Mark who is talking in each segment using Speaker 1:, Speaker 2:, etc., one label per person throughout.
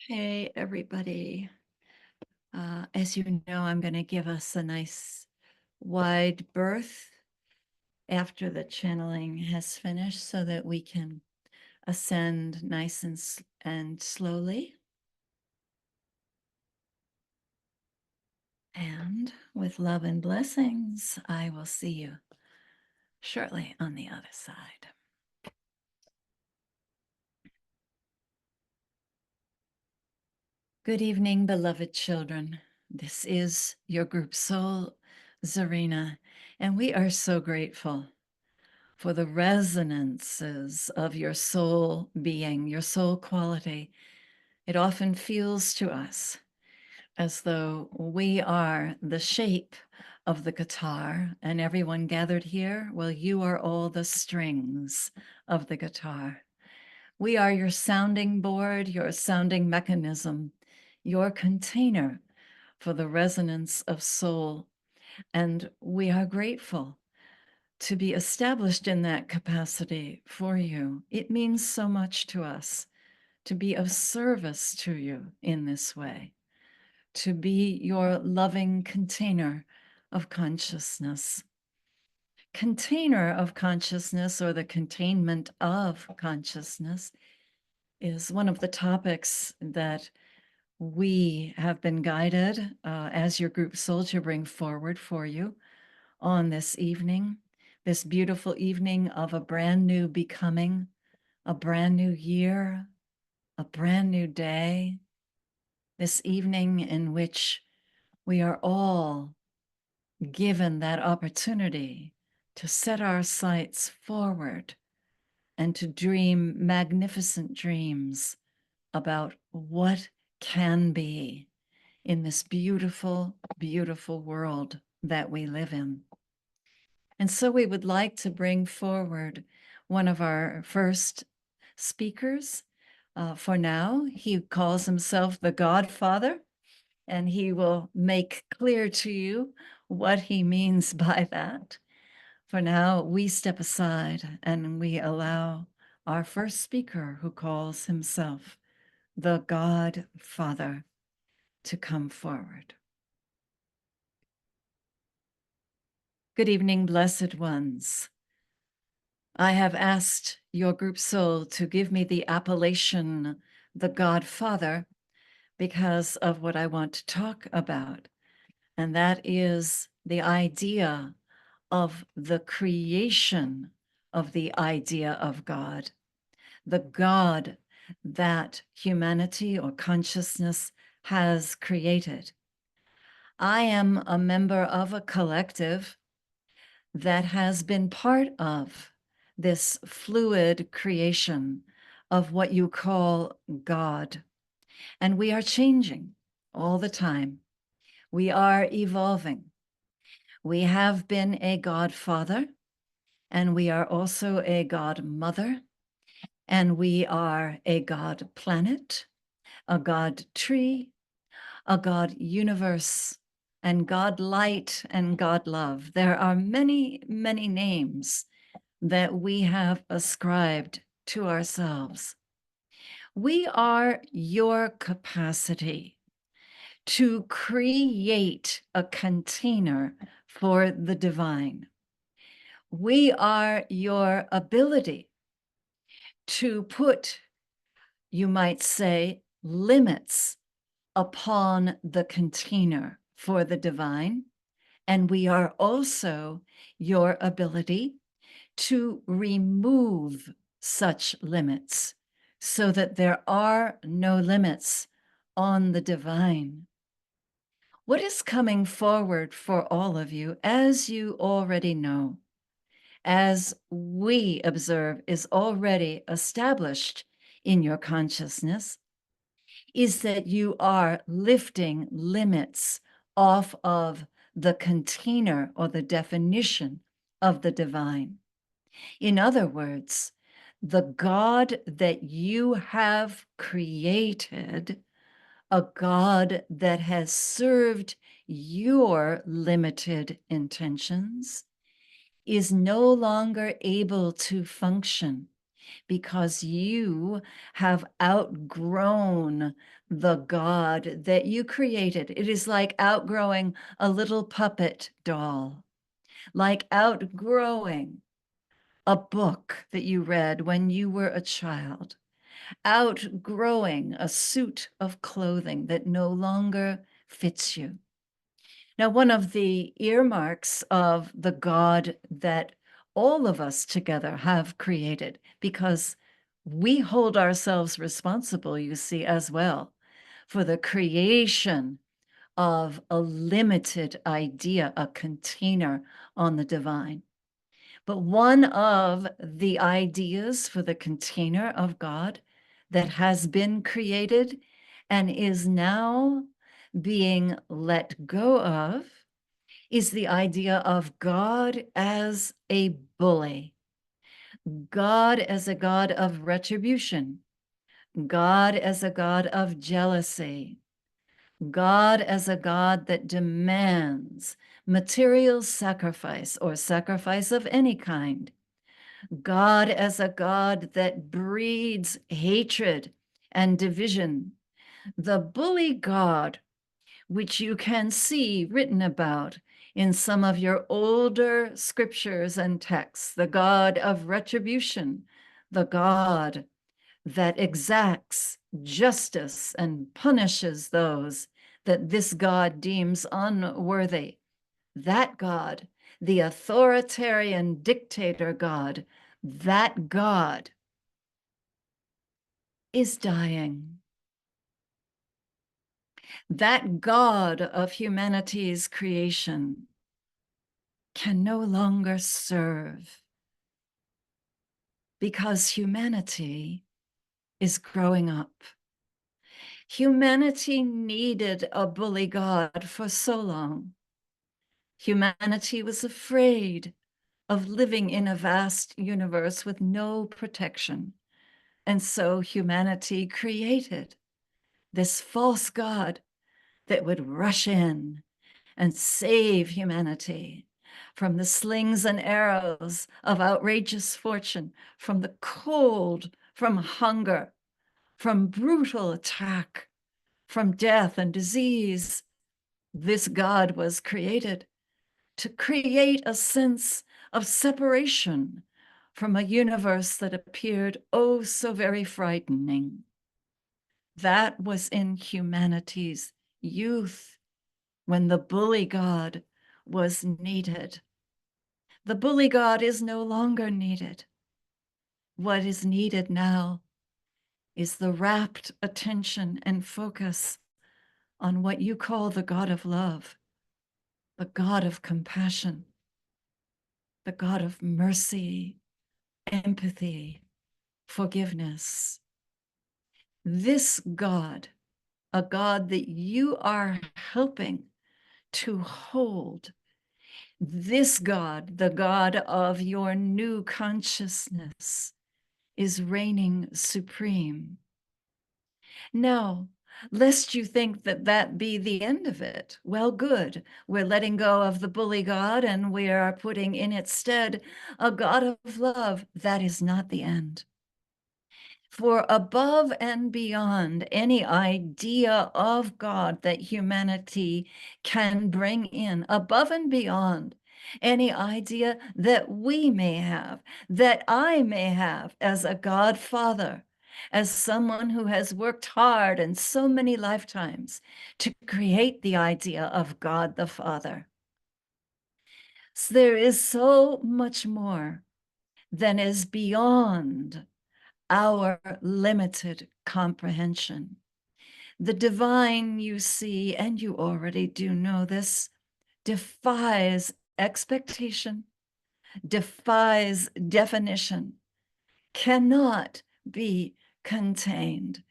Speaker 1: Hey, everybody. As you know, I'm going to give us a nice wide berth after the channeling has finished so that we can ascend nice and slowly. And with love and blessings, I will see you shortly on the other side. Good evening, beloved children. This is your group soul, Zarina, and we are so grateful for the resonances of your soul being, your soul quality. It often feels to us as though we are the shape of the guitar, and everyone gathered here, well, you are all the strings of the guitar. We are your sounding board, your sounding mechanism, your container for the resonance of soul. And we are grateful to be established in that capacity for you. It means so much to us to be of service to you in this way, to be your loving container of consciousness. Container of consciousness, or the containment of consciousness, is one of the topics that we have been guided as your group soul to bring forward for you on this evening, this beautiful evening of a brand new becoming, a brand new year, a brand new day, this evening in which we are all given that opportunity to set our sights forward and to dream magnificent dreams about what can be in this beautiful, beautiful world that we live in. And so we would like to bring forward one of our first speakers. For now, he calls himself the Godfather, and he will make clear to you what he means by that. For now, we step aside and we allow our first speaker, who calls himself the Godfather, to come forward. Good evening, blessed ones. I have asked your group soul to give me the appellation, the Godfather, because of what I want to talk about. And that is the idea of the creation of the idea of God, the God that humanity or consciousness has created. I am a member of a collective that has been part of this fluid creation of what you call God. And we are changing all the time. We are evolving. We have been a godfather, and we are also a godmother, and we are a God planet, a God tree, a God universe, and God light and God love. There are many, many names that we have ascribed to ourselves. We are your capacity to create a container for the divine. We are your ability to put, you might say, limits upon the container for the divine. And we are also your ability to remove such limits so that there are no limits on the divine. What is coming forward for all of you, as you already know, as we observe is already established in your consciousness, is that you are lifting limits off of the container or the definition of the divine. In other words, the God that you have created, a God that has served your limited intentions, is no longer able to function because you have outgrown the God that you created. It is like outgrowing a little puppet doll, like outgrowing a book that you read when you were a child, outgrowing a suit of clothing that no longer fits you. Now, one of the earmarks of the God that all of us together have created, because we hold ourselves responsible, you see, as well, for the creation of a limited idea, a container on the divine. But one of the ideas for the container of God that has been created and is now being let go of is the idea of God as a bully, God as a God of retribution, God as a God of jealousy, God as a God that demands material sacrifice or sacrifice of any kind, God as a God that breeds hatred and division, the bully God, which you can see written about in some of your older scriptures and texts, the God of retribution, the God that exacts justice and punishes those that this God deems unworthy. That God, the authoritarian dictator God, that God is dying. That God of humanity's creation can no longer serve because humanity is growing up. Humanity needed a bully God for so long. Humanity was afraid of living in a vast universe with no protection. And so humanity created this false God that would rush in and save humanity from the slings and arrows of outrageous fortune, from the cold, from hunger, from brutal attack, from death and disease. This God was created to create a sense of separation from a universe that appeared oh so very frightening. That was in humanity's youth when the bully God was needed. The bully God is no longer needed. What is needed now is the rapt attention and focus on what you call the God of love, the God of compassion, the God of mercy, empathy, forgiveness. This God, a God that you are helping to hold, this God, the God of your new consciousness, is reigning supreme. Now, lest you think that that be the end of it, well, good. We're letting go of the bully God and we are putting in its stead a God of love. That is not the end. For above and beyond any idea of God that humanity can bring in, above and beyond any idea that we may have, that I may have as a Godfather, as someone who has worked hard in so many lifetimes to create the idea of God the Father. So there is so much more than is beyond our limited comprehension. The divine, you see, and you already do know this, defies expectation, defies definition, cannot be contained,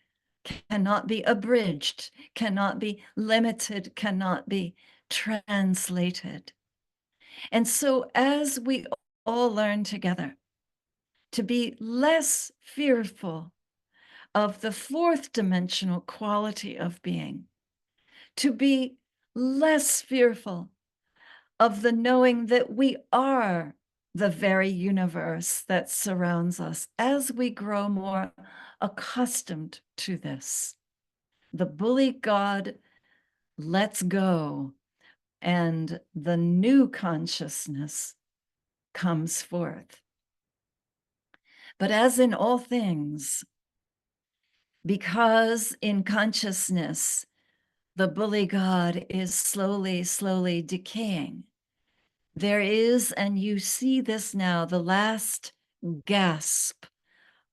Speaker 1: cannot be abridged, cannot be limited, cannot be translated. And so as we all learn together to be less fearful of the fourth dimensional quality of being, to be less fearful of the knowing that we are the very universe that surrounds us as we grow more accustomed to this. The bully God lets go, and the new consciousness comes forth. But as in all things, because in consciousness, the bully God is slowly, slowly decaying, there is, and you see this now, the last gasp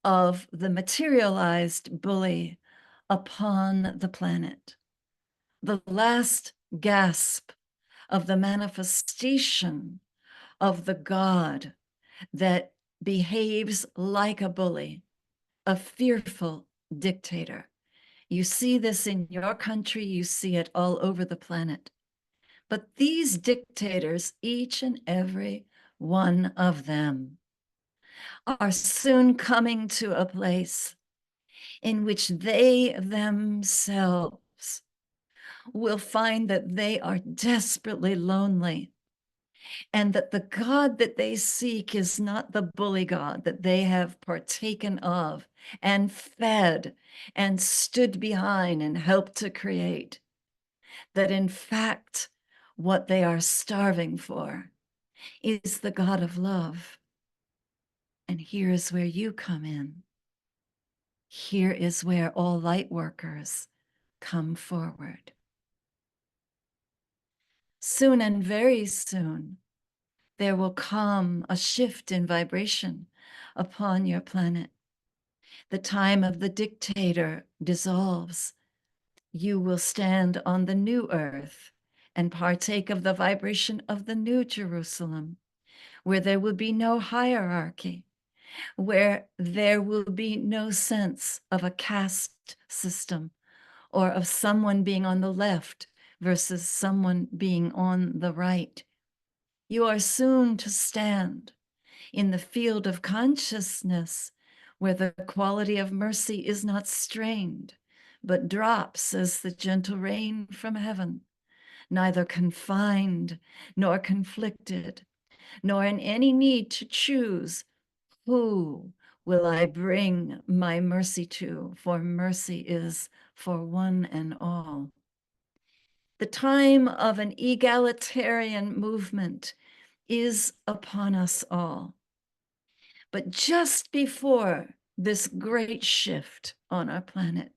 Speaker 1: of the materialized bully upon the planet, the last gasp of the manifestation of the God that behaves like a bully, a fearful dictator. You see this in your country, you see it all over the planet. But these dictators, each and every one of them, are soon coming to a place in which they themselves will find that they are desperately lonely, and that the God that they seek is not the bully God that they have partaken of and fed and stood behind and helped to create. That in fact, what they are starving for is the God of love. And here is where you come in. Here is where all light workers come forward. Soon and very soon, there will come a shift in vibration upon your planet. The time of the dictator dissolves. You will stand on the new earth and partake of the vibration of the new Jerusalem, where there will be no hierarchy, where there will be no sense of a caste system or of someone being on the left versus someone being on the right. You are soon to stand in the field of consciousness, where the quality of mercy is not strained, but drops as the gentle rain from heaven, neither confined nor conflicted, nor in any need to choose who will I bring my mercy to, for mercy is for one and all. The time of an egalitarian movement is upon us all. But just before this great shift on our planet,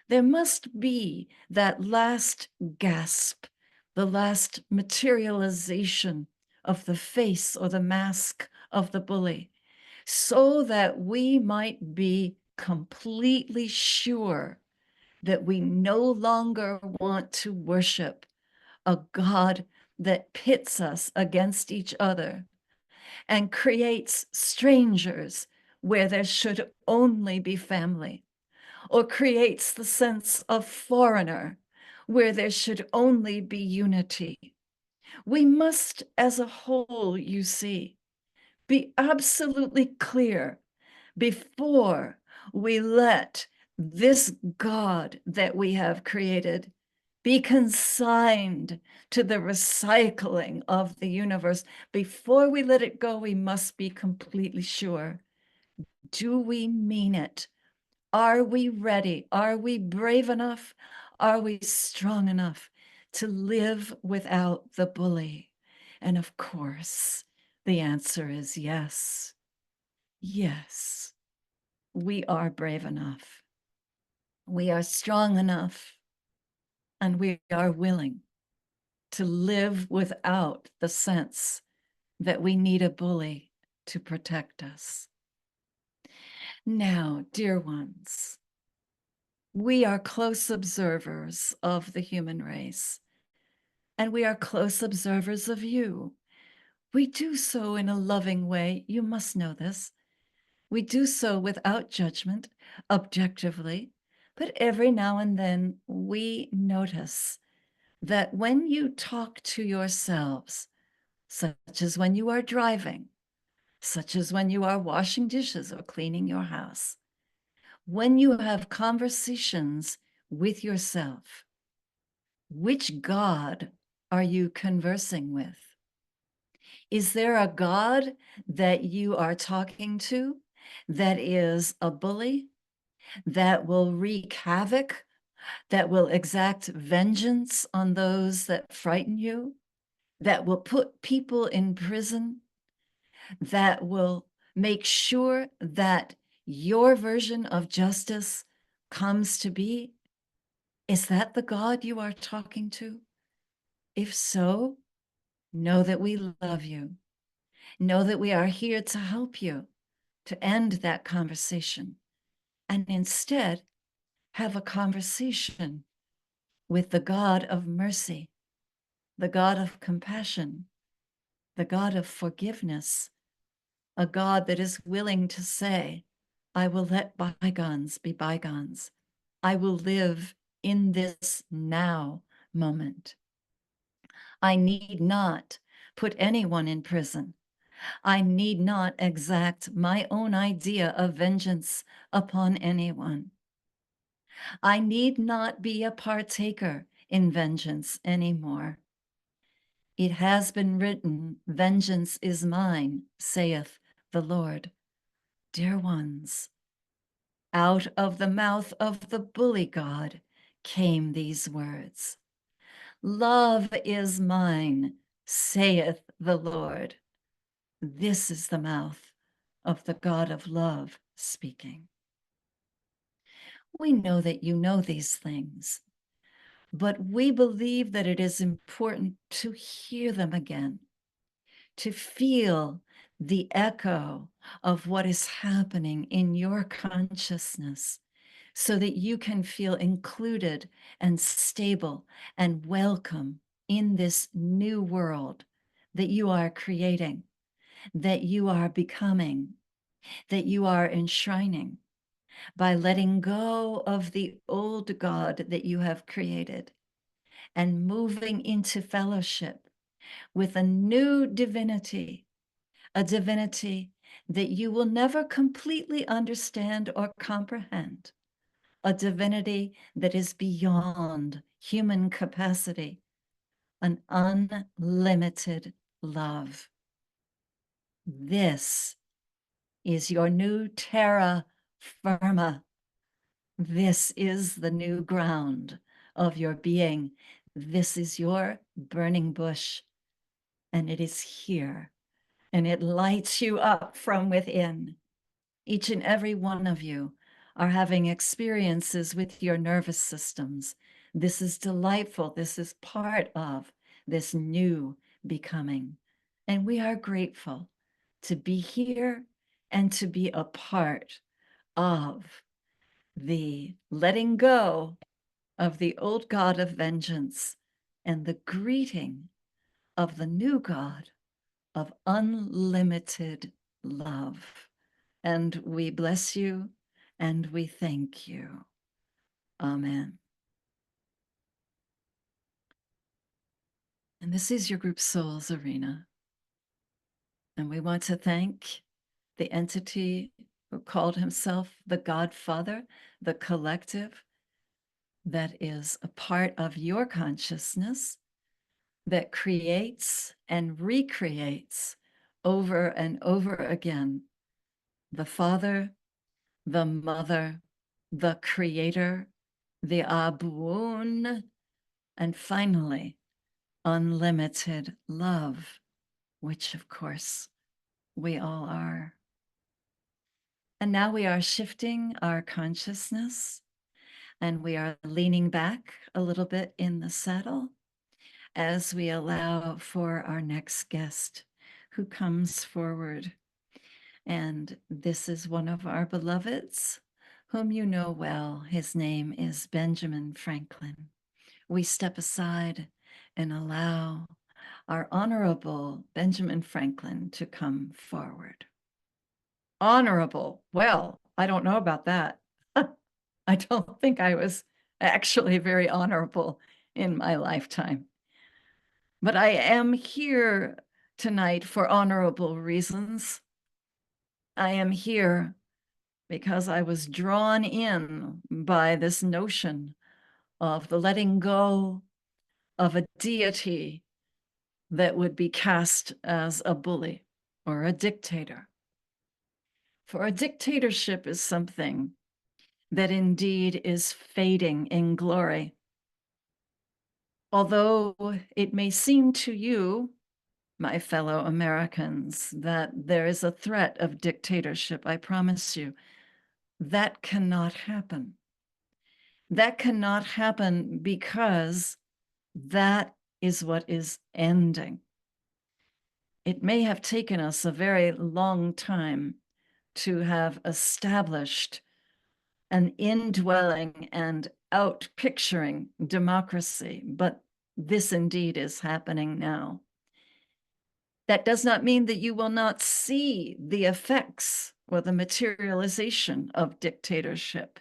Speaker 1: there must be that last gasp, the last materialization of the face or the mask of the bully, so that we might be completely sure that we no longer want to worship a God that pits us against each other and creates strangers where there should only be family, or creates the sense of foreigner where there should only be unity. We must, as a whole, you see, be absolutely clear before we let this God that we have created be consigned to the recycling of the universe. Before we let it go, we must be completely sure. Do we mean it? Are we ready? Are we brave enough? Are we strong enough to live without the bully? And of course, the answer is yes. Yes, we are brave enough. We are strong enough, and we are willing to live without the sense that we need a bully to protect us. Now, dear ones, we are close observers of the human race, and we are close observers of you. We do so in a loving way. You must know this. We do so without judgment, objectively, but every now and then we notice that when you talk to yourselves, such as when you are driving, such as when you are washing dishes or cleaning your house, when you have conversations with yourself, which God are you conversing with? Is there a God that you are talking to that is a bully, that will wreak havoc, that will exact vengeance on those that frighten you, that will put people in prison, that will make sure that your version of justice comes to be? Is that the God you are talking to? If so, know that we love you. Know that we are here to help you to end that conversation and instead have a conversation with the God of mercy, the God of compassion, the God of forgiveness, a God that is willing to say, I will let bygones be bygones. I will live in this now moment. I need not put anyone in prison. I need not exact my own idea of vengeance upon anyone. I need not be a partaker in vengeance anymore. It has been written, vengeance is mine, saith the Lord. Dear ones, out of the mouth of the bully God came these words. Love is mine, saith the Lord. This is the mouth of the God of love speaking. We know that you know these things, but we believe that it is important to hear them again, to feel the echo of what is happening in your consciousness so that you can feel included and stable and welcome in this new world that you are creating, that you are becoming, that you are enshrining by letting go of the old God that you have created and moving into fellowship with a new divinity, a divinity that you will never completely understand or comprehend, a divinity that is beyond human capacity, an unlimited love. This is your new terra firma. This is the new ground of your being. This is your burning bush, and it is here, and it lights you up from within. Each and every one of you are having experiences with your nervous systems. This is delightful. This is part of this new becoming. And we are grateful to be here and to be a part of the letting go of the old God of vengeance and the greeting of the new God of unlimited love. And we bless you and we thank you. Amen. And this is your group Souls Arena. And we want to thank the entity who called himself the Godfather, the collective that is a part of your consciousness that creates and recreates over and over again the Father, the Mother, the Creator, the Abun, and finally, unlimited love, which of course we all are. And now we are shifting our consciousness and we are leaning back a little bit in the saddle as we allow for our next guest who comes forward. And this is one of our beloveds, whom you know well. His name is Benjamin Franklin. We step aside and allow our honorable Benjamin Franklin to come forward. Honorable. Well, I don't know about that. I don't think I was actually very honorable in my lifetime. But I am here tonight for honorable reasons. I am here because I was drawn in by this notion of the letting go of a deity that would be cast as a bully or a dictator. For a dictatorship is something that indeed is fading in glory. Although it may seem to you, my fellow Americans, that there is a threat of dictatorship, I promise you, that cannot happen. That cannot happen because that is what is ending. It may have taken us a very long time to have established an indwelling and out-picturing democracy, but this indeed is happening now. That does not mean that you will not see the effects or the materialization of dictatorship.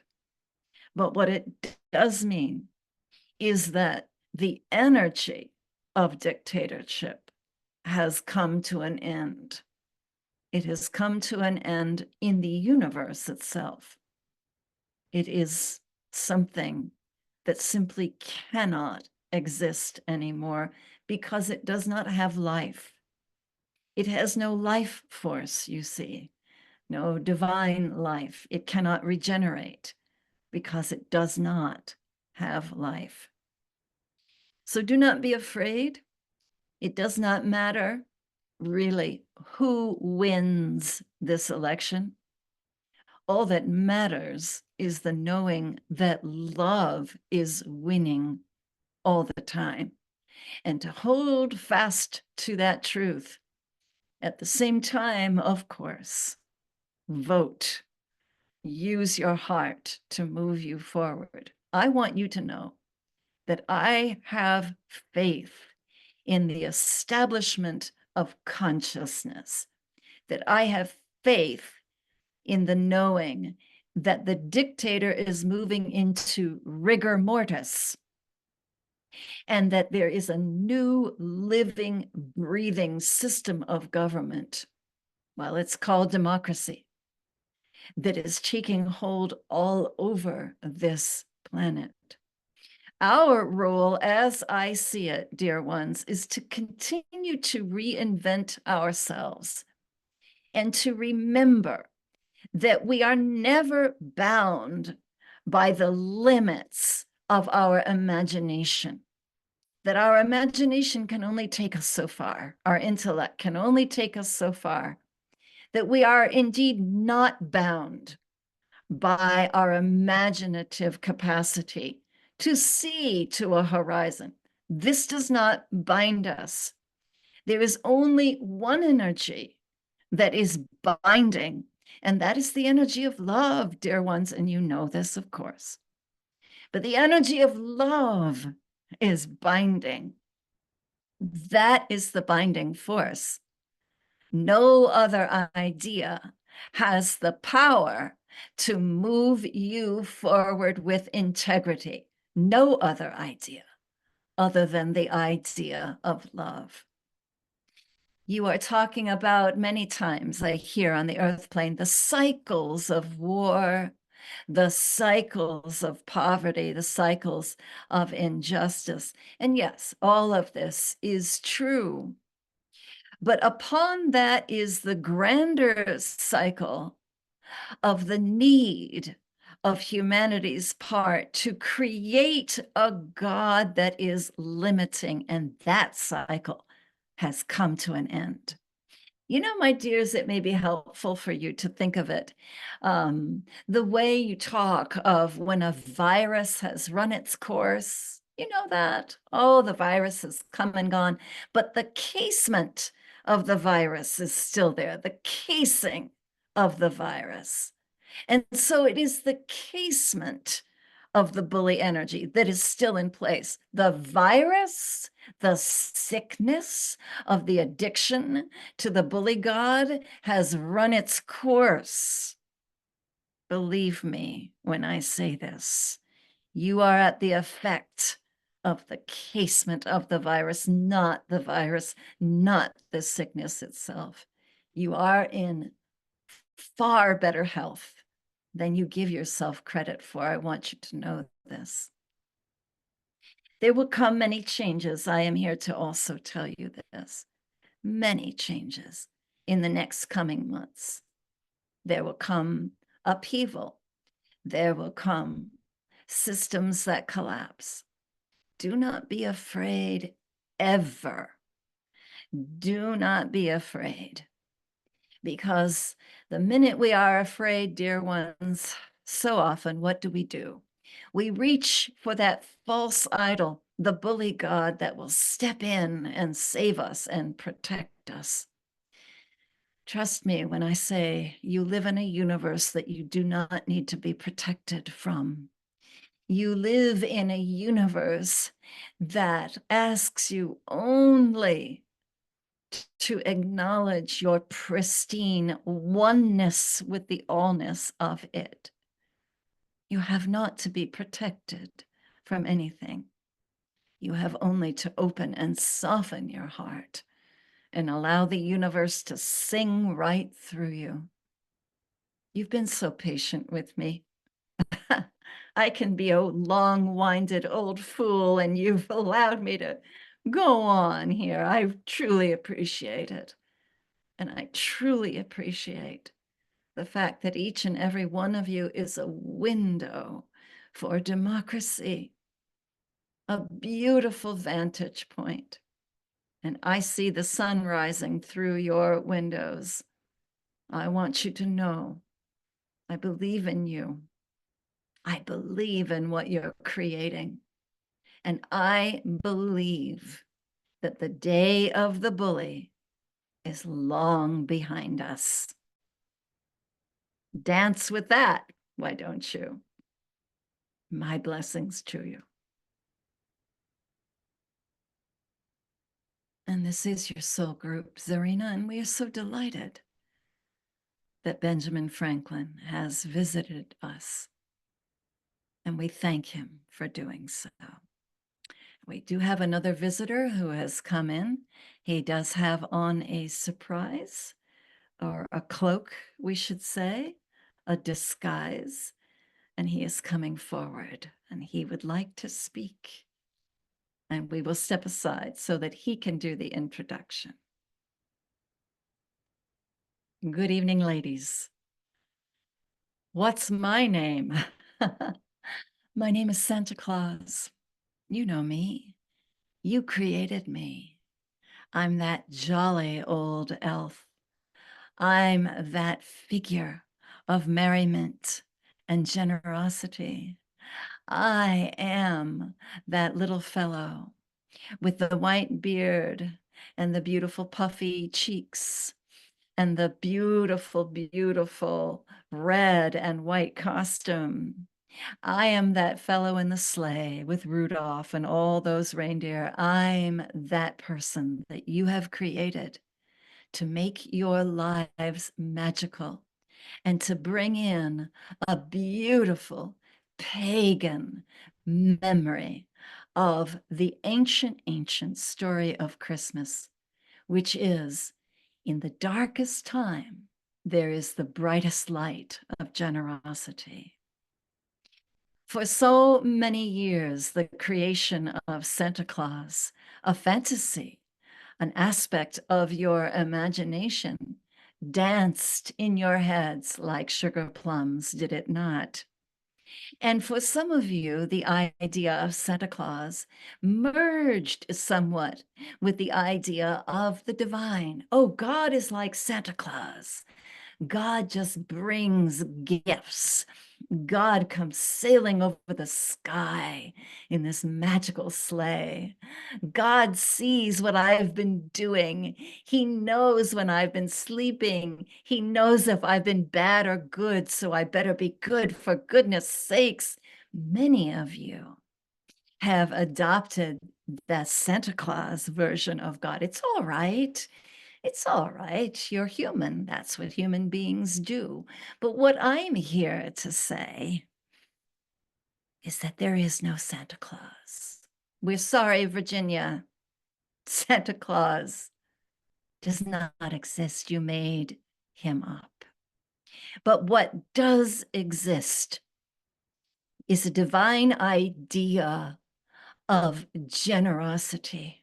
Speaker 1: But what it does mean is that the energy of dictatorship has come to an end. It has come to an end in the universe itself. It is something that simply cannot exist anymore because it does not have life. It has no life force, you see, no divine life. It cannot regenerate because it does not have life. So do not be afraid. It does not matter really who wins this election. All that matters is the knowing that love is winning all the time, and to hold fast to that truth. At the same time, of course, vote. Use your heart to move you forward. I want you to know that I have faith in the establishment of consciousness, that I have faith in the knowing that the dictator is moving into rigor mortis, and that there is a new living, breathing system of government, well, it's called democracy, that is taking hold all over this planet. Our role, as I see it, dear ones, is to continue to reinvent ourselves and to remember that we are never bound by the limits of our imagination, that our imagination can only take us so far, our intellect can only take us so far, that we are indeed not bound by our imaginative capacity to see to a horizon. This does not bind us. There is only one energy that is binding, and that is the energy of love, dear ones, and you know this, of course. But the energy of love is binding. That is the binding force. No other idea has the power to move you forward with integrity. No other idea other than the idea of love. You are talking about many times, I hear on the earth plane, the cycles of war, the cycles of poverty, the cycles of injustice. And yes, all of this is true. But upon that is the grander cycle of the need of humanity's part to create a God that is limiting, and that cycle has come to an end. You know, my dears, it may be helpful for you to think of it the way you talk of when a virus has run its course. You know that? Oh, the virus has come and gone, but the casement of the virus is still there, the casing of the virus. And so it is the casement of the bully energy that is still in place. The virus, the sickness of the addiction to the bully god has run its course. Believe me when I say this, you are at the effect of the casement of the virus, not the virus, not the sickness itself. You are in far better health than you give yourself credit for. I want you to know this. There will come many changes. I am here to also tell you this. Many changes in the next coming months. There will come upheaval. There will come systems that collapse. Do not be afraid ever. Do not be afraid. Because the minute we are afraid, dear ones, so often, what do? We reach for that false idol, the bully god that will step in and save us and protect us. Trust me when I say you live in a universe that you do not need to be protected from. You live in a universe that asks you only to acknowledge your pristine oneness with the allness of it. You have not to be protected from anything. You have only to open and soften your heart and allow the universe to sing right through you. You've been so patient with me. I can be a long-winded old fool, and you've allowed me to go on here. I truly appreciate it. And I truly appreciate the fact that each and every one of you is a window for democracy, a beautiful vantage point. And I see the sun rising through your windows. I want you to know I believe in you. I believe in what you're creating. And I believe that the day of the bully is long behind us. Dance with that, why don't you? My blessings to you. And this is your soul group, Zarina, and we are so delighted that Benjamin Franklin has visited us. And we thank him for doing so. We do have another visitor who has come in. He does have on a surprise, or a cloak, we should say, a disguise, and he is coming forward, and he would like to speak. And we will step aside so that he can do the introduction. Good evening, ladies. What's my name? My name is Santa Claus. You know me. You created me. I'm that jolly old elf. I'm that figure of merriment and generosity. I am that little fellow with the white beard and the beautiful puffy cheeks and the beautiful, beautiful red and white costume. I am that fellow in the sleigh with Rudolph and all those reindeer. I'm that person that you have created to make your lives magical and to bring in a beautiful pagan memory of the ancient story of Christmas, which is in the darkest time, there is the brightest light of generosity. For so many years, the creation of Santa Claus, a fantasy, an aspect of your imagination, danced in your heads like sugar plums, did it not? And for some of you, the idea of Santa Claus merged somewhat with the idea of the divine. Oh, God is like Santa Claus. God just brings gifts. God comes sailing over the sky in this magical sleigh. God sees what I've been doing. He knows when I've been sleeping. He knows if I've been bad or good, so I better be good for goodness sakes. Many of you have adopted that Santa Claus version of God. It's all right. It's all right. You're human. That's what human beings do. But what I'm here to say is that there is no Santa Claus. We're sorry, Virginia. Santa Claus does not exist. You made him up. But what does exist is a divine idea of generosity.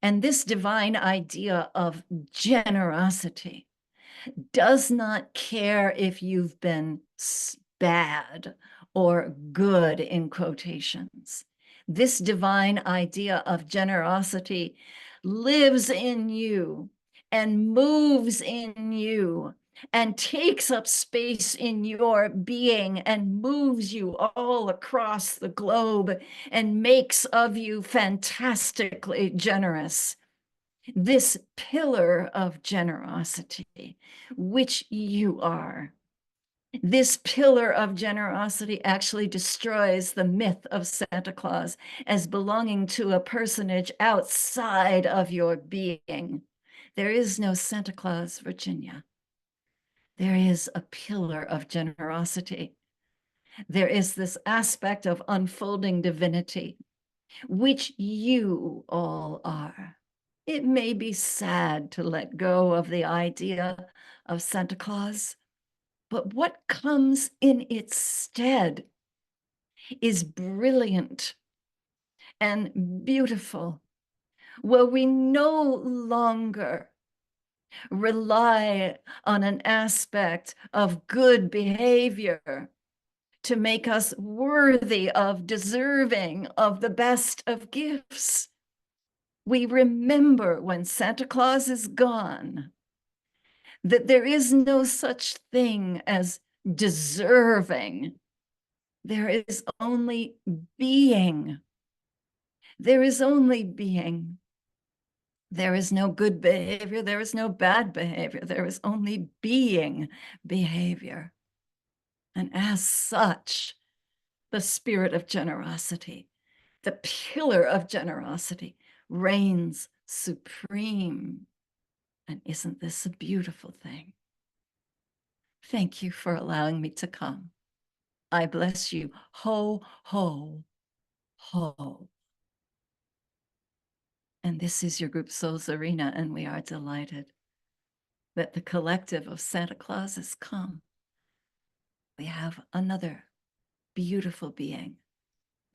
Speaker 1: And this divine idea of generosity does not care if you've been bad or good in quotations. This divine idea of generosity lives in you and moves in you and takes up space in your being and moves you all across the globe and makes of you fantastically generous. This pillar of generosity, which you are. This pillar of generosity actually destroys the myth of Santa Claus as belonging to a personage outside of your being. There is no Santa Claus, Virginia. There is a pillar of generosity. There is this aspect of unfolding divinity, which you all are. It may be sad to let go of the idea of Santa Claus, but what comes in its stead is brilliant and beautiful, where we no longer rely on an aspect of good behavior to make us worthy of deserving of the best of gifts. We remember when Santa Claus is gone that there is no such thing as deserving. There is only being. There is only being. There is no good behavior. There is no bad behavior. There is only being behavior. And as such, the spirit of generosity, the pillar of generosity, reigns supreme. And isn't this a beautiful thing? Thank you for allowing me to come. I bless you. Ho, ho, ho. And this is your group Soul's Arena, and we are delighted that the collective of Santa Claus has come. We have another beautiful being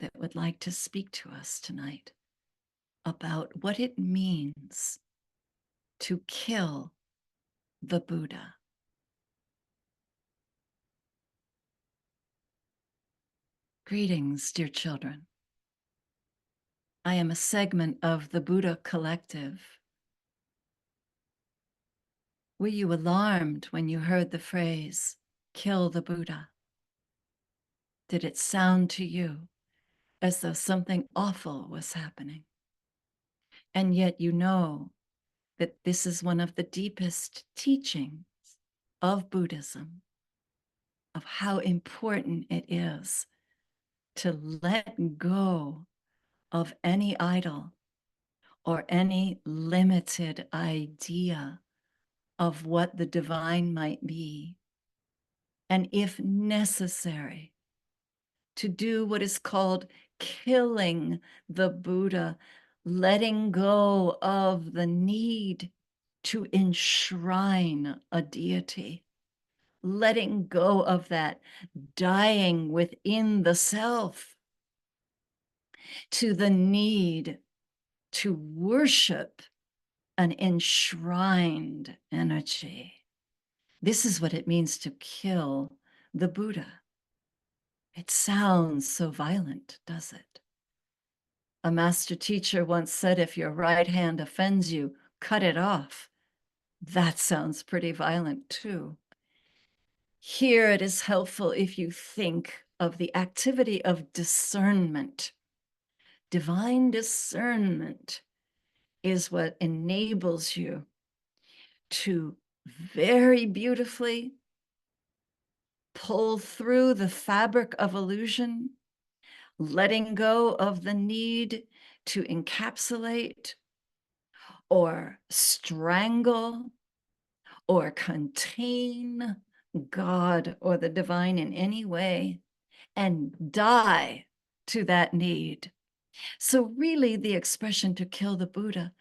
Speaker 1: that would like to speak to us tonight about what it means to kill the Buddha. Greetings, dear children. I am a segment of the Buddha Collective. Were you alarmed when you heard the phrase, kill the Buddha? Did it sound to you as though something awful was happening? And yet you know that this is one of the deepest teachings of Buddhism, of how important it is to let go of any idol or any limited idea of what the divine might be. And if necessary, to do what is called killing the Buddha, letting go of the need to enshrine a deity, letting go of that dying within the self to the need to worship an enshrined energy. This is what it means to kill the Buddha. It sounds so violent, does it? A master teacher once said, if your right hand offends you, cut it off. That sounds pretty violent too. Here it is helpful if you think of the activity of discernment. Divine discernment is what enables you to very beautifully pull through the fabric of illusion, letting go of the need to encapsulate or strangle or contain God or the divine in any way, and die to that need. So really the expression to kill the Buddha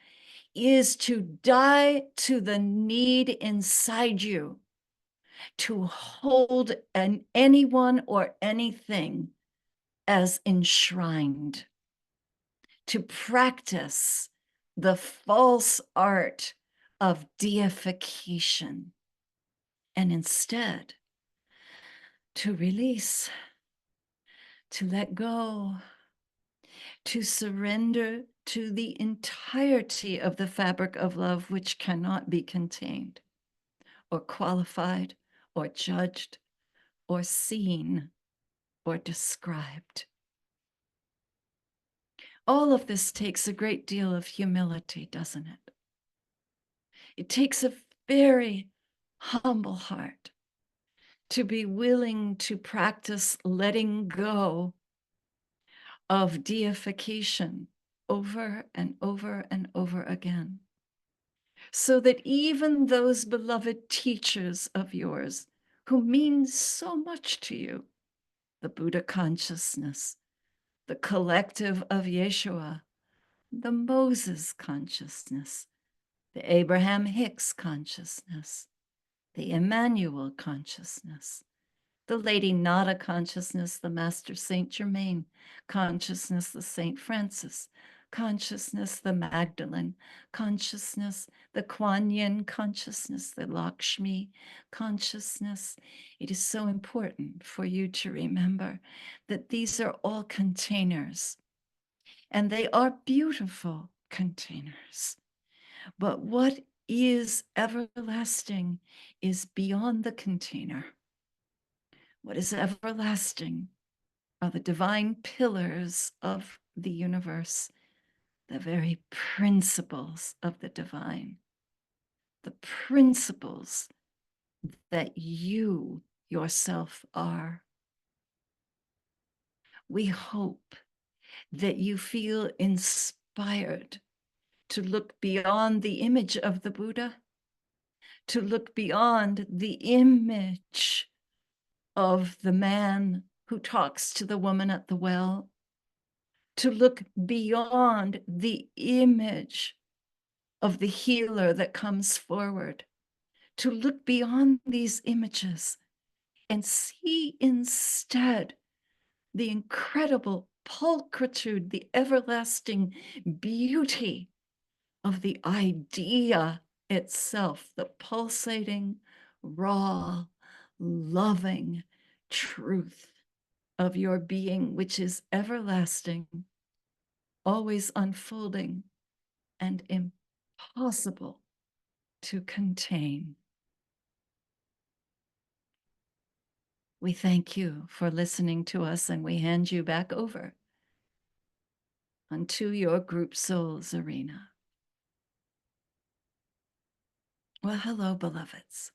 Speaker 1: is to die to the need inside you to hold anyone or anything as enshrined. to practice the false art of deification, and instead to release, to let go, to surrender to the entirety of the fabric of love, which cannot be contained or qualified or judged or seen or described. All of this takes a great deal of humility, doesn't it? It takes a very humble heart to be willing to practice letting go of deification over and over and over again, so that even those beloved teachers of yours who mean so much to you, the Buddha consciousness, the collective of Yeshua, the Moses consciousness, the Abraham Hicks consciousness, the Emmanuel consciousness, the Lady Nada consciousness, the Master Saint Germain consciousness, the Saint Francis consciousness, the Magdalene consciousness, the Kuan Yin consciousness, the Lakshmi consciousness. It is so important for you to remember that these are all containers, and they are beautiful containers. But what is everlasting is beyond the container. What is everlasting are the divine pillars of the universe, the very principles of the divine, the principles that you yourself are. We hope that you feel inspired to look beyond the image of the Buddha, to look beyond the image of the man who talks to the woman at the well, to look beyond the image of the healer that comes forward, to look beyond these images and see instead the incredible pulchritude, the everlasting beauty of the idea itself, the pulsating, raw, loving truth of your being, which is everlasting, always unfolding, and impossible to contain. We thank you for listening to us, and we hand you back over unto your group souls arena. Well, hello, beloveds.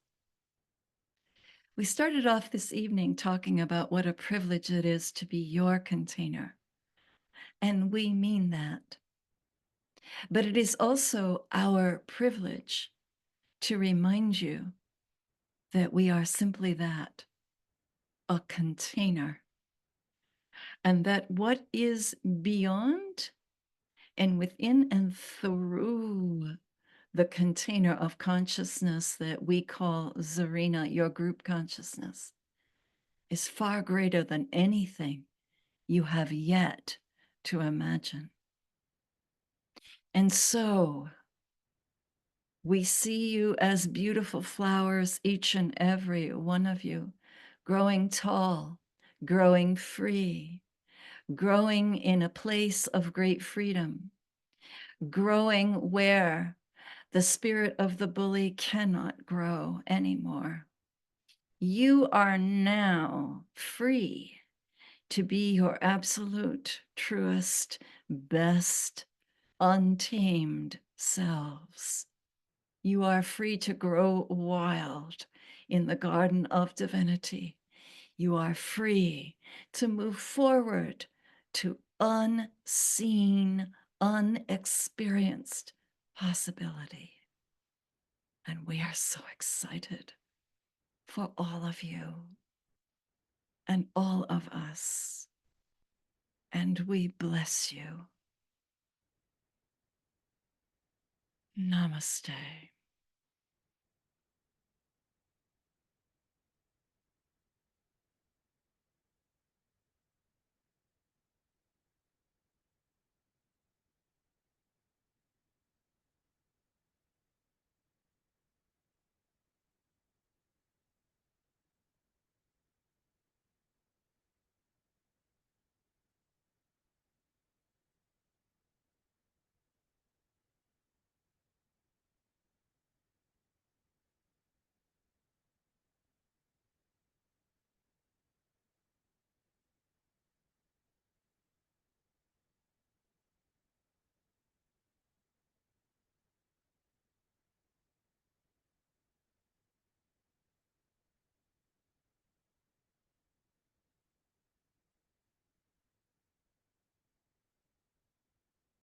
Speaker 1: We started off this evening talking about what a privilege it is to be your container, and we mean that. But it is also our privilege to remind you that we are simply that, a container, and that what is beyond and within and through the container of consciousness that we call Zarina, your group consciousness, is far greater than anything you have yet to imagine. And so we see you as beautiful flowers, each and every one of you, growing tall, growing free, growing in a place of great freedom, growing where the spirit of the bully cannot grow anymore. You are now free to be your absolute, truest, best, untamed selves. You are free to grow wild in the garden of divinity. You are free to move forward to unseen, unexperienced possibility. And we are so excited for all of you and all of us. And we bless you. Namaste.